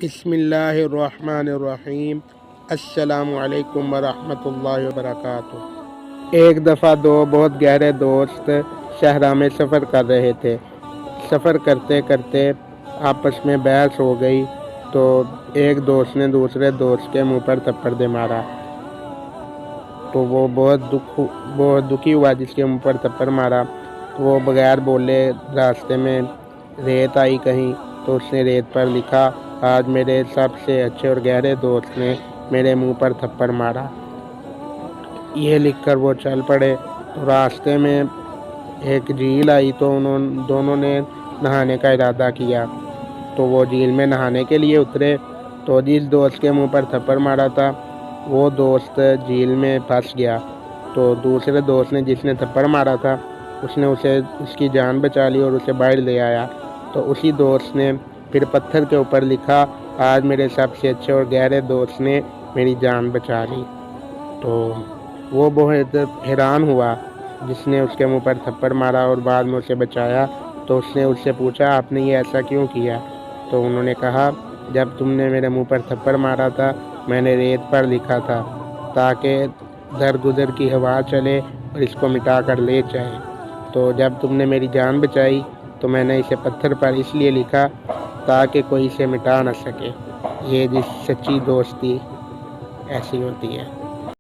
بسم اللہ الرحمن الرحیم۔ السلام علیکم ورحمۃ اللہ وبرکاتہ۔ ایک دفعہ دو بہت گہرے دوست صحرا میں سفر کر رہے تھے۔ سفر کرتے کرتے آپس میں بحث ہو گئی تو ایک دوست نے دوسرے دوست کے منہ پر تھپڑ دے مارا تو وہ بہت دکھی ہوا جس کے منہ پر تھپڑ مارا۔ وہ بغیر بولے راستے میں ریت آئی کہیں تو اس نے ریت پر لکھا، آج میرے سب سے اچھے اور گہرے دوست نے میرے منہ پر تھپڑ مارا۔ یہ لکھ کر وہ چل پڑے تو راستے میں ایک جھیل آئی تو دونوں نے نہانے کا ارادہ کیا۔ تو وہ جھیل میں نہانے کے لیے اترے تو جس دوست کے منہ پر تھپڑ مارا تھا وہ دوست جھیل میں پھنس گیا۔ تو دوسرے دوست نے جس نے تھپڑ مارا تھا اس نے اس کی جان بچا لی اور اسے باہر لے آیا۔ تو اسی دوست نے پھر پتھر کے اوپر لکھا، آج میرے سب سے اچھے اور گہرے دوست نے میری جان بچا لی۔ تو وہ بہت حیران ہوا جس نے اس کے منہ پر تھپڑ مارا اور بعد میں اسے بچایا۔ تو اس نے اس سے پوچھا، آپ نے یہ ایسا کیوں کیا؟ تو انہوں نے کہا، جب تم نے میرے منہ پر تھپڑ مارا تھا میں نے ریت پر لکھا تھا تاکہ درگزر کی ہوا چلے اور اس کو مٹا کر لے جائے۔ تو جب تم نے میری جان بچائی تو میں نے اسے پتھر پر اس لیے لکھا تاکہ کوئی اسے مٹا نہ سکے۔ یہ جس سچی دوستی ایسی ہوتی ہے۔